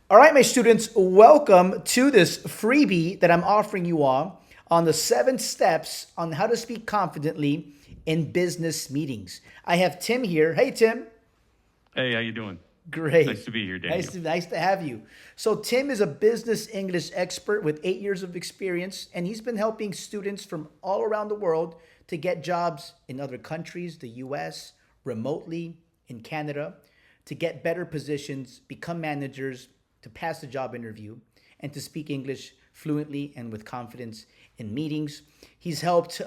All right, my students, welcome to this freebie that I'm offering you all on the 7 steps on how to speak confidently in business meetings. I have Tim here. Hey, Tim. Hey, how you doing? Nice Great. to be here, Nice Daniel. to, nice to have you. So, Tim is a business English expert with 8 years of experience, and he's been helping students from all around the world to get jobs in other countries, the US, remotely, in Canada, to get better positions, become managers, to pass the job interview, and to speak English fluently and with confidence in meetings. He's helped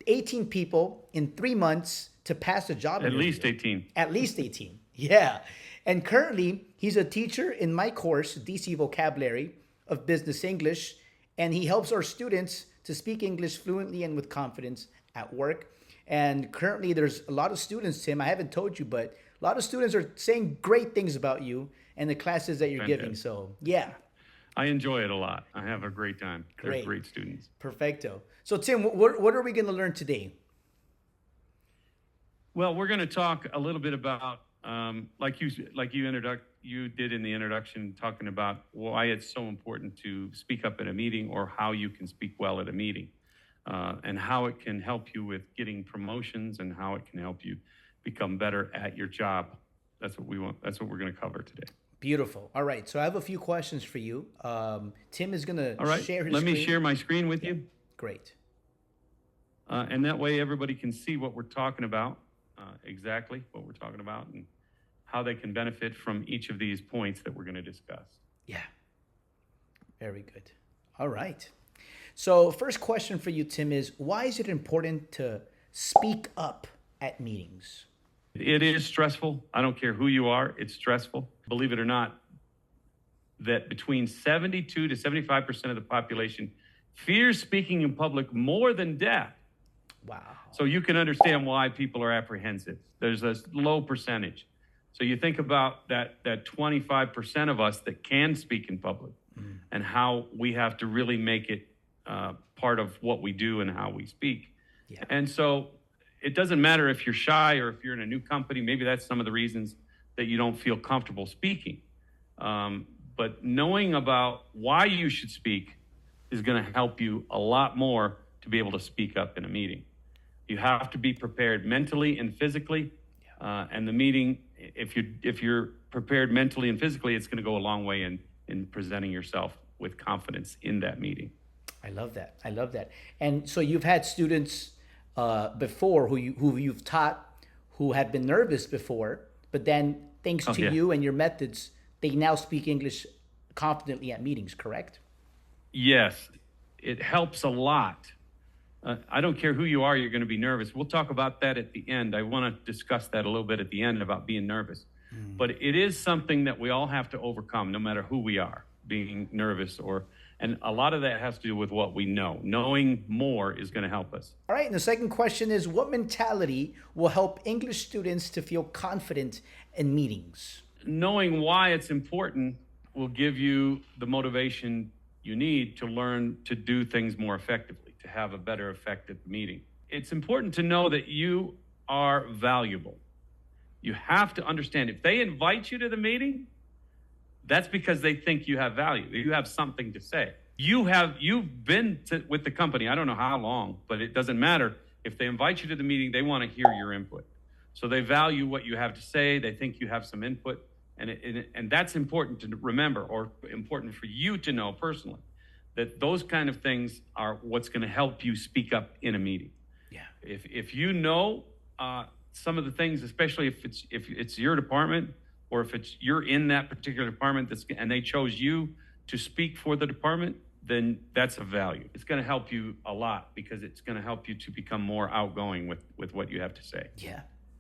18 people in 3 months to pass the job At interview. least 18. At least 18. Yeah. And currently, he's a teacher in my course, DC Vocabulary of Business English, and he helps our students to speak English fluently and with confidence at work. And currently, there's a lot of students, Tim, I haven't told you, but a lot of students are saying great things about you and the classes that you're giving. Fantastic. So, yeah, I enjoy it a lot. I have a great time. They're great. great students. Perfecto. So, Tim, what are we going to learn today? Well, we're going to talk a little bit about, you did in the introduction, talking about why it's so important to speak up at a meeting or how you can speak well at a meeting, and how it can help you with getting promotions and how it can help you become better at your job. That's what we want. That's what we're going to cover today. Beautiful. All right. So, I have a few questions for you. Tim is going to All right. share his Let me screen. share my screen with you, Great. and that way everybody can see what we're talking about, exactly what we're talking about, and how they can benefit from each of these points that we're going to discuss. Yeah. Very good. All right. So, first question for you, Tim, is why is it important to speak up at meetings? It is stressful. I don't care who you are, it's stressful. Believe it or not, that between 72 to 75% of the population fears speaking in public more than death. Wow. So you can understand why people are apprehensive. There's a low percentage. So you think about that 25% of us that can speak in public and how we have to really make it part of what we do and how we speak. Yeah. And so it doesn't matter if you're shy or if you're in a new company. Maybe that's some of the reasons that you don't feel comfortable speaking. But knowing about why you should speak is going to help you a lot more to be able to speak up in a meeting. You have to be prepared mentally and physically. And the meeting, if you're prepared mentally and physically, it's going to go a long way in presenting yourself with confidence in that meeting. I love that. I love that. And so you've had students before who you've taught who have been nervous before, but then thanks Oh, to yeah. you and your methods, they now speak English confidently at meetings, correct? Yes, it helps a lot. I don't care who you are, you're going to be nervous. We'll talk about that at the end. I want to discuss that a little bit at the end about being nervous. But it is something that we all have to overcome, no matter who we are, being nervous and a lot of that has to do with what we know. Knowing more is going to help us. All right. And the second question is what mentality will help English students to feel confident in meetings? Knowing why it's important will give you the motivation you need to learn to do things more effectively, to have a better effect at the meeting. It's important to know that you are valuable. You have to understand if they invite you to the meeting, that's because they think you have value. You have something to say. You've been with the company, I don't know how long, but it doesn't matter. If they invite you to the meeting, they want to hear your input. So they value what you have to say. They think you have some input. And that's important to remember, or important for you to know personally, that those kind of things are what's going to help you speak up in a meeting. Yeah. If you know some of the things, especially if it's your department, or if you're in that particular department and they chose you to speak for the department, then that's a value. It's going to help you a lot because it's going to help you to become more outgoing with what you have to say. Yeah,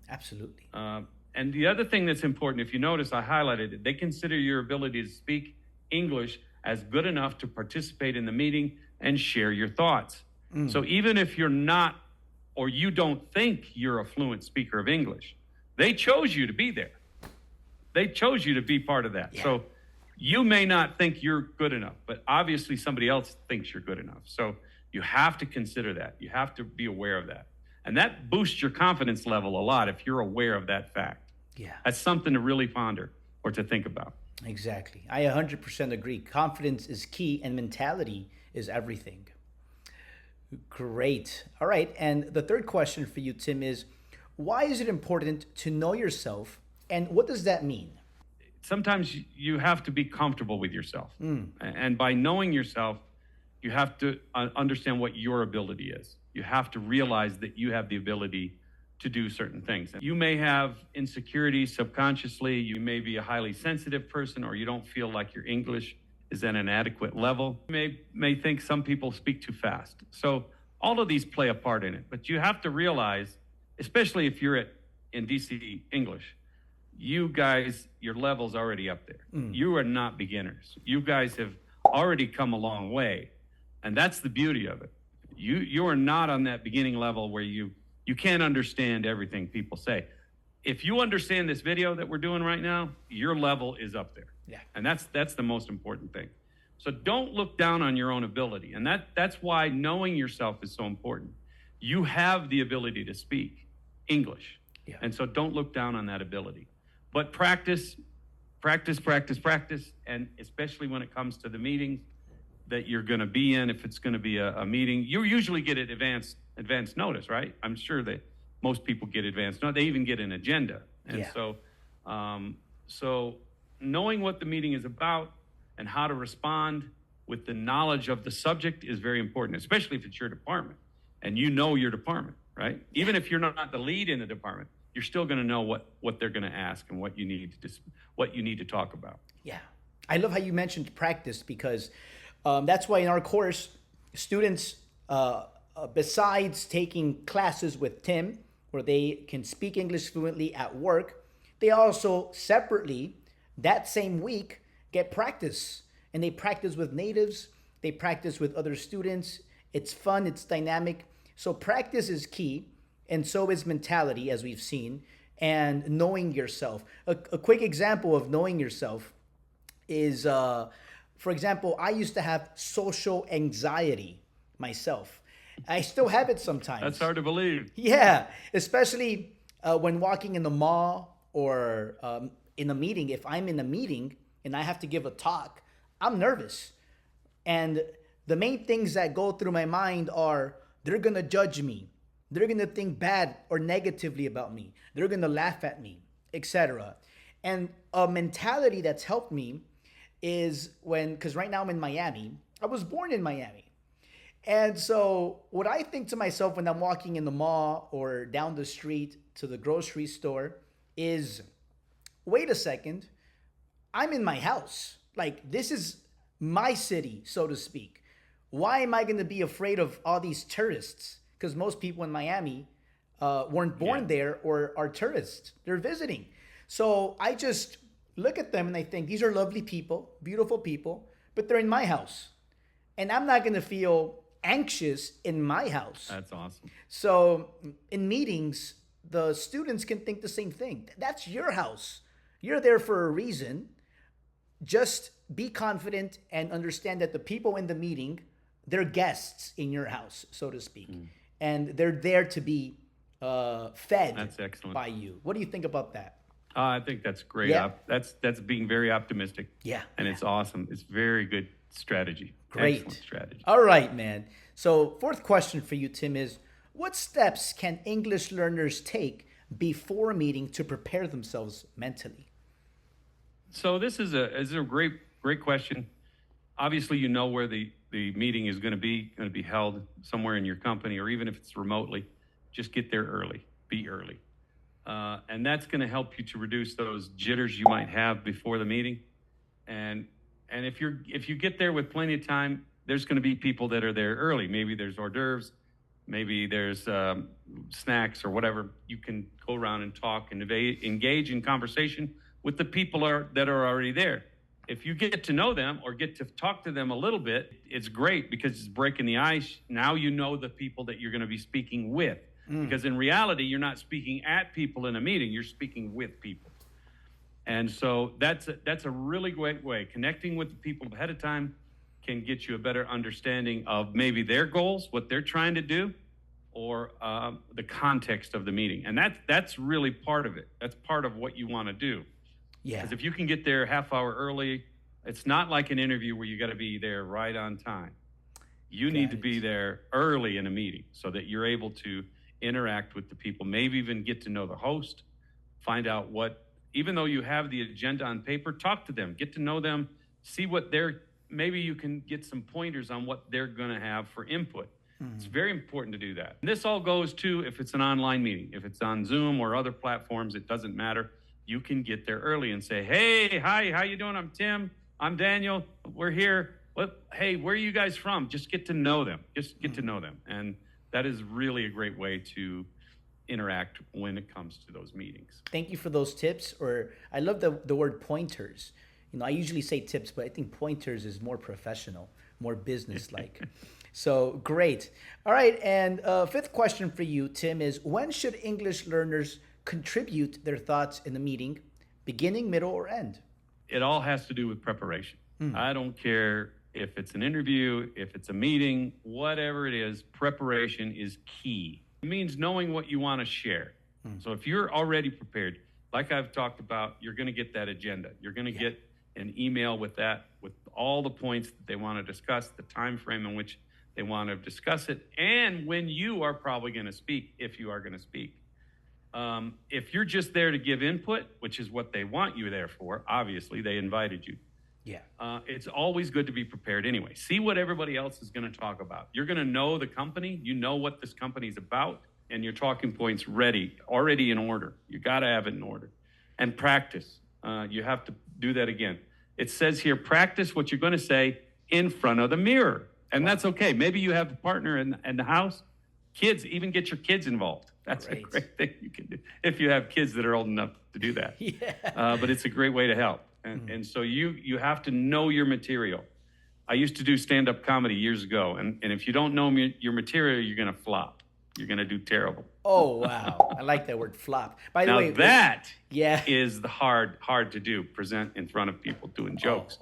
absolutely. And the other thing that's important, if you notice, I highlighted it, they consider your ability to speak English as good enough to participate in the meeting and share your thoughts. So even if you're not, or you don't think you're a fluent speaker of English, they chose you to be there. They chose you to be part of that. Yeah. So you may not think you're good enough, but obviously somebody else thinks you're good enough. So you have to consider that. You have to be aware of that. And that boosts your confidence level a lot if you're aware of that fact. Yeah. That's something to really ponder or to think about. Exactly. I 100% agree. Confidence is key and mentality is everything. Great. All right. And the third question for you, Tim, is why is it important to know yourself and what does that mean? Sometimes you have to be comfortable with yourself. And by knowing yourself, you have to understand what your ability is. You have to realize that you have the ability to do certain things. You may have insecurities subconsciously. You may be a highly sensitive person, or you don't feel like your English is at an adequate level. You may think some people speak too fast. So all of these play a part in it. But you have to realize, especially if you're in DC English, you guys, your level's already up there. You are not beginners. You guys have already come a long way. And that's the beauty of it. You are not on that beginning level where you can't understand everything people say. If you understand this video that we're doing right now, your level is up there. Yeah. And that's the most important thing. So don't look down on your own ability. And that's why knowing yourself is so important. You have the ability to speak English. Yeah. And so don't look down on that ability. But practice, practice, practice, practice. And especially when it comes to the meetings that you're going to be in, if it's going to be a meeting, you usually get it advance notice, right? I'm sure that most people get advance notice. They even get an agenda. And Yeah. so knowing what the meeting is about and how to respond with the knowledge of the subject is very important, especially if it's your department and you know your department, right? Even if you're not the lead in the department, you're still going to know what they're going to ask and what you need to talk about. Yeah. I love how you mentioned practice because that's why in our course, students, besides taking classes with Tim, where they can speak English fluently at work, they also separately, that same week, get practice. And they practice with natives, they practice with other students. It's fun, it's dynamic. So practice is key, and so is mentality, as we've seen, and knowing yourself. A quick example of knowing yourself is, for example, I used to have social anxiety myself. I still have it sometimes. That's hard to believe. Yeah, especially when walking in the mall or in a meeting. If I'm in a meeting and I have to give a talk, I'm nervous. And the main things that go through my mind are they're going to judge me. They're going to think bad or negatively about me. They're going to laugh at me, etc. And a mentality that's helped me is because right now I'm in Miami. I was born in Miami. And so what I think to myself when I'm walking in the mall or down the street to the grocery store is, wait a second, I'm in my house. Like, this is my city, so to speak. Why am I going to be afraid of all these tourists? Because most people in Miami weren't born there or are tourists. They're visiting. So I just look at them and I think, these are lovely people, beautiful people, but they're in my house. And I'm not going to feel anxious in my house. That's awesome. So in meetings, the students can think the same thing. That's your house. You're there for a reason. Just be confident and understand that the people in the meeting, they're guests in your house, so to speak. And they're there to be fed That's excellent. by you. What do you think about that? I think that's great. Yeah. That's being very optimistic. Yeah. And it's awesome. It's very good strategy. Great. Excellent strategy. All right, man. So fourth question for you, Tim, is what steps can English learners take before a meeting to prepare themselves mentally? So this is a great question. Obviously, you know where the meeting is going to be held somewhere in your company, or even if it's remotely. Just get there early. Be early. And that's going to help you to reduce those jitters you might have before the meeting. And if you get there with plenty of time, there's going to be people that are there early. Maybe there's hors d'oeuvres, maybe there's snacks or whatever. You can go around and talk and engage in conversation with the people that are already there. If you get to know them or get to talk to them a little bit, it's great because it's breaking the ice. Now you know the people that you're going to be speaking with. Because in reality, you're not speaking at people in a meeting, you're speaking with people. And so that's a really great way. Connecting with the people ahead of time can get you a better understanding of maybe their goals, what they're trying to do, or the context of the meeting. And that's really part of it. That's part of what you want to do. Yeah. Because if you can get there a half hour early, it's not like an interview where you got to be there right on time. You need to be there early in a meeting so that you're able to interact with the people, maybe even get to know the host, find out what, even though you have the agenda on paper, talk to them, get to know them, see what maybe you can get some pointers on what they're going to have for input. It's very important to do that. And this all goes to if it's an online meeting. If it's on Zoom or other platforms, it doesn't matter. You can get there early and say, hey, hi, how you doing? I'm Tim. I'm Daniel. We're here. Hey, where are you guys from? Just get to know them. Just get to know them. And that is really a great way to interact when it comes to those meetings. Thank you for those tips. Or I love the word pointers. I usually say tips, but I think pointers is more professional, more business-like. So great. All right. And fifth question for you, Tim, is when should English learners contribute their thoughts in the meeting, beginning, middle, or end? It all has to do with preparation. I don't care if it's an interview, if it's a meeting, whatever it is, preparation is key. It means knowing what you want to share. So if you're already prepared, like I've talked about, you're going to get that agenda. You're going to get an email with that, with all the points that they want to discuss, the time frame in which they want to discuss it, and when you are probably going to speak, if you are going to speak. If you're just there to give input, which is what they want you there for, obviously they invited you. Yeah. It's always good to be prepared anyway. See what everybody else is going to talk about. You're going to know the company, you know what this company's about, and your talking points already in order. You got to have it in order. And practice. You have to do that again. It says here, practice what you're going to say in front of the mirror. And that's okay. Maybe you have a partner in the house. Kids, even get your kids involved. That's a great thing you can do if you have kids that are old enough to do that. But it's a great way to help. And so you have to know your material. I used to do stand-up comedy years ago. And if you don't know your material, you're going to flop. You're going to do terrible. Oh, wow. I like that word, flop. By the way, that is the hard to do, present in front of people doing jokes.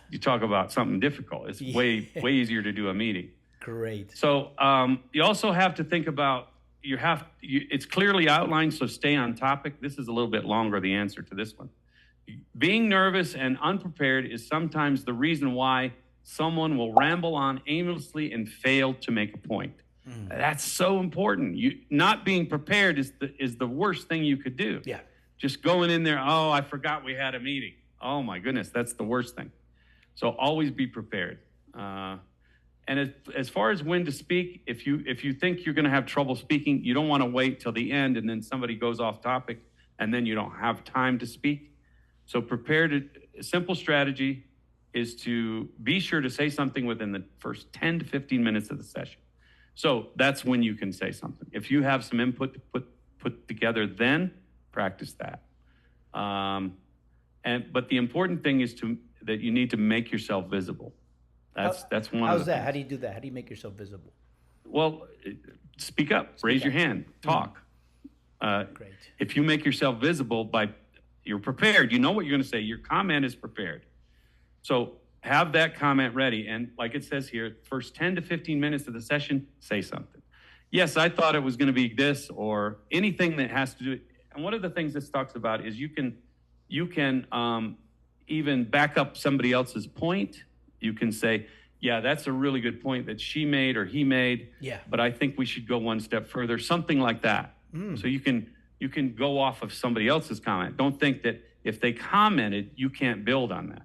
You talk about something difficult. It's way easier to do a meeting. Great. So you also have to think about, it's clearly outlined, so stay on topic. This is a little bit longer, the answer to this one. Being nervous and unprepared is sometimes the reason why someone will ramble on aimlessly and fail to make a point. That's so important. Not being prepared is the worst thing you could do. Yeah. Just going in there, oh, I forgot we had a meeting. Oh my goodness, that's the worst thing. So always be prepared. And as far as when to speak, if you think you're going to have trouble speaking, you don't want to wait till the end and then somebody goes off topic and then you don't have time to speak. So a simple strategy is to be sure to say something within the first 10 to 15 minutes of the session. So that's when you can say something. If you have some input to put together, then practice that. But the important thing is that you need to make yourself visible. That's one. How's that? How do you do that? How do you make yourself visible? Well, speak up, raise your hand, talk. Great. If you make yourself visible you're prepared, you know what you're going to say. Your comment is prepared. So have that comment ready. And like it says here, first 10 to 15 minutes of the session, say something. Yes, I thought it was going to be this or anything that has to do. And one of the things this talks about is you can even back up somebody else's point. You can say, yeah, that's a really good point that she made or he made. Yeah. But I think we should go one step further, something like that. So you can go off of somebody else's comment. Don't think that if they commented, you can't build on that.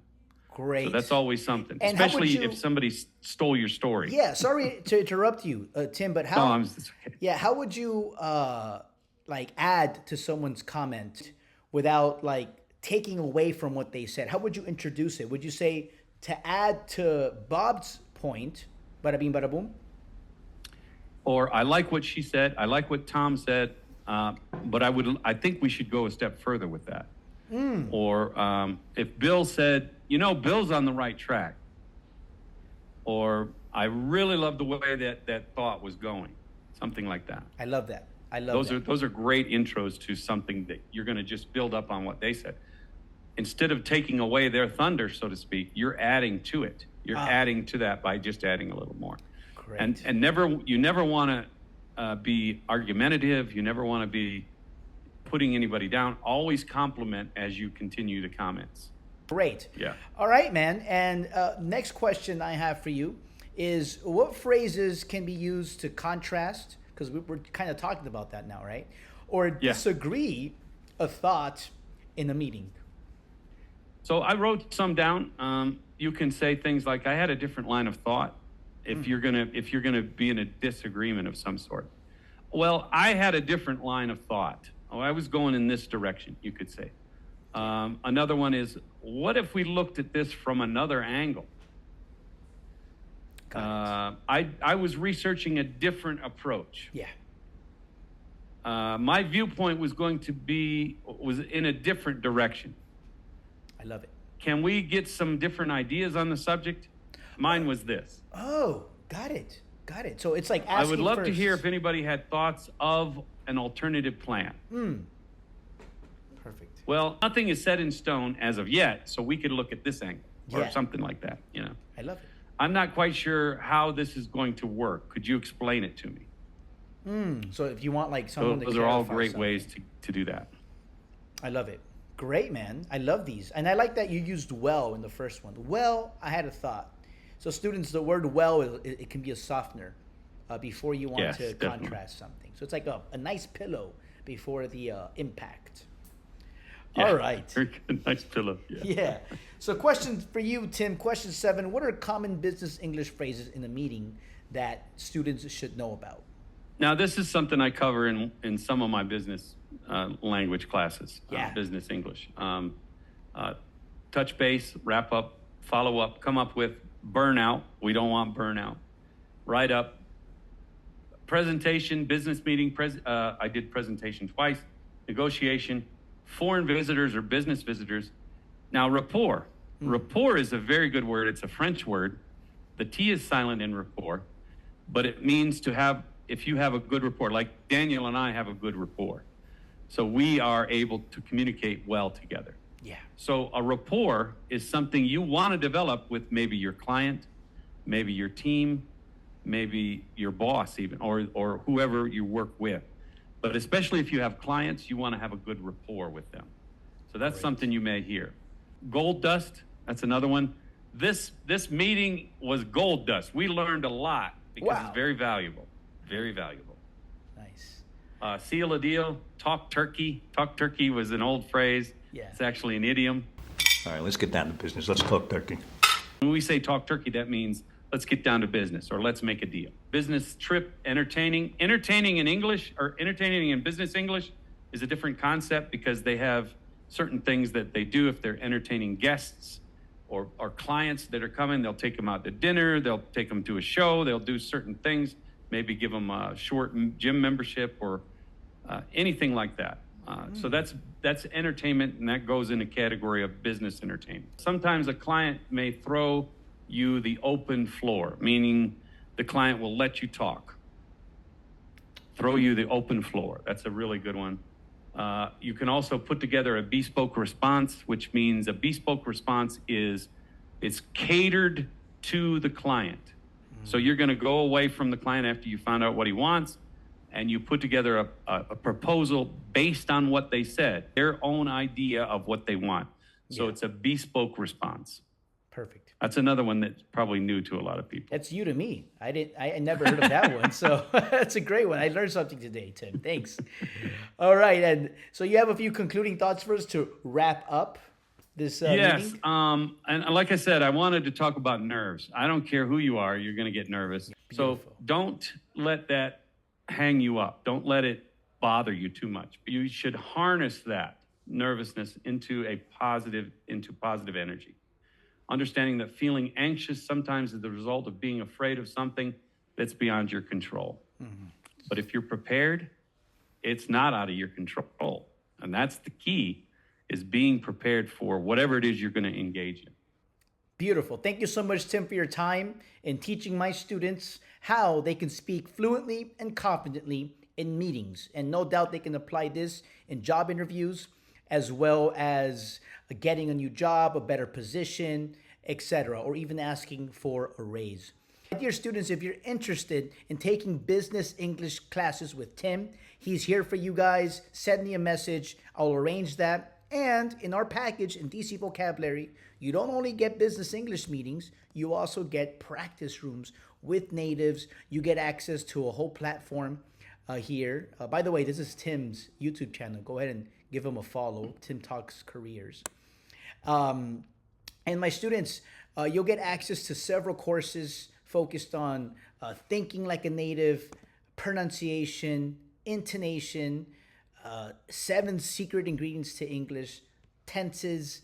Great. So that's always something, And especially if somebody stole your story. Yeah, sorry to interrupt you, Tim, but how? Okay. How would you add to someone's comment without taking away from what they said? How would you introduce it? Would you say to add to Bob's point, bada bing, bada boom? Or I like what she said. I like what Tom said. But I think we should go a step further with that. Or if Bill said, Bill's on the right track. Or I really love the way that thought was going. Something like that. I love that. Those are great intros to something that you're going to just build up on what they said. Instead of taking away their thunder, so to speak, you're adding to it. You're adding to that by just adding a little more. Great. And you never want to be argumentative. You never want to be putting anybody down. Always compliment as you continue the comments. Great. Yeah. All right, man. And next question I have for you is, what phrases can be used to contrast, because we're kind of talking about that now, right? Or Yeah. disagree a thought in a meeting? So I wrote some down. You can say things like, "I had a different line of thought." If you're gonna be in a disagreement of some sort. Well, I had a different line of thought. Oh, I was going in this direction, you could say. Another one is, what if we looked at this from another angle? I was researching a different approach. Yeah. My viewpoint was in a different direction. I love it. Can we get some different ideas on the subject? Mine was this. Oh, got it. Got it. So it's like I asking would love first. to hear if anybody had thoughts of an alternative plan. Perfect. Well, nothing is set in stone as of yet, so we could look at this angle or Yeah. something like that, you know. I love it. I'm not quite sure how this is going to work. Could you explain it to me? So if you want like someone Those to are all clarify great something. ways to do that. I love it. Great, man. I love these. And I like that you used well in the first one. Well, I had a thought. So students, the word well, it can be a softener before you want Yes, to definitely. contrast something. So it's like a nice pillow before the impact. Yeah. All right. Very good. Nice pillow. Yeah. Yeah. So question for you, Tim. Question 7. What are common business English phrases in a meeting that students should know about? Now, this is something I cover in some of my business language classes, Yeah. business English. Touch base, wrap up, follow up, come up with burnout. We don't want burnout. Write up. Presentation, business meeting. I did presentation twice. Negotiation, foreign visitors or business visitors. Now, rapport. Rapport is a very good word. It's a French word. The T is silent in rapport, but it means to have, if you have a good rapport, like Daniel and I have a good rapport. So we are able to communicate well together. Yeah. So a rapport is something you want to develop with maybe your client, maybe your team, maybe your boss even, or whoever you work with. But especially if you have clients, you want to have a good rapport with them. So that's something you may hear. Gold dust, that's another one. This meeting was gold dust. We learned a lot because Wow. it's very valuable. Very valuable. Nice. Seal a deal, talk turkey. Talk turkey was an old phrase. Yeah. It's actually an idiom. All right, let's get down to business. Let's talk turkey. When we say talk turkey, that means let's get down to business or let's make a deal. Business trip, entertaining. Entertaining in English or entertaining in business English is a different concept because they have certain things that they do if they're entertaining guests or clients that are coming. They'll take them out to dinner. They'll take them to a show. They'll do certain things, maybe give them a short gym membership or anything like that. So that's entertainment, and that goes in the category of business entertainment. Sometimes a client may throw you the open floor, meaning the client will let you talk. Throw you the open floor. That's a really good one. You can also put together a bespoke response, which means a bespoke response is it's catered to the client. So you're going to go away from the client after you found out what he wants, and you put together a proposal based on what they said, their own idea of what they want. So Yeah. it's a bespoke response. Perfect. That's another one that's probably new to a lot of people. That's you to me. I never heard of that one. So that's a great one. I learned something today, Tim. Thanks. All right. And so you have a few concluding thoughts for us to wrap up this Yes. meeting? And like I said, I wanted to talk about nerves. I don't care who you are, you're going to get nervous. So Beautiful. don't let that hang you up. Don't let it bother you too much. You should harness that nervousness into positive energy. Understanding that feeling anxious sometimes is the result of being afraid of something that's beyond your control. But if you're prepared, it's not out of your control. And that's the key, is being prepared for whatever it is you're going to engage in. Beautiful. Thank you so much, Tim, for your time in teaching my students how they can speak fluently and confidently in meetings. And no doubt they can apply this in job interviews, as well as getting a new job, a better position, etc., or even asking for a raise. Dear students, if you're interested in taking business English classes with Tim, he's here for you guys. Send me a message. I'll arrange that. And in our package in DC Vocabulary, you don't only get business English meetings, you also get practice rooms with natives. You get access to a whole platform here. By the way, this is Tim's YouTube channel. Go ahead and give him a follow. Tim Talks Careers. And my students, you'll get access to several courses focused on thinking like a native, pronunciation, intonation, 7 secret ingredients to English, tenses,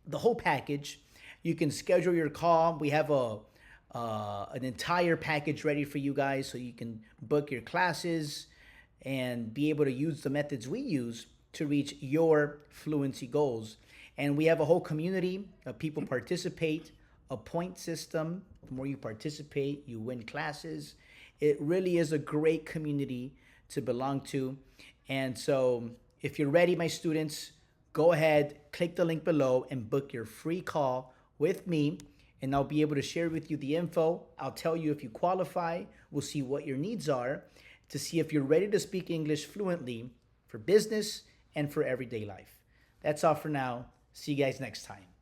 the whole package. You can schedule your call. We have an entire package ready for you guys so you can book your classes and be able to use the methods we use to reach your fluency goals. And we have a whole community of people participate, a point system. The more you participate, you win classes. It really is a great community to belong to. And so if you're ready, my students, go ahead, click the link below and book your free call with me. And I'll be able to share with you the info. I'll tell you if you qualify. We'll see what your needs are to see if you're ready to speak English fluently for business and for everyday life. That's all for now. See you guys next time.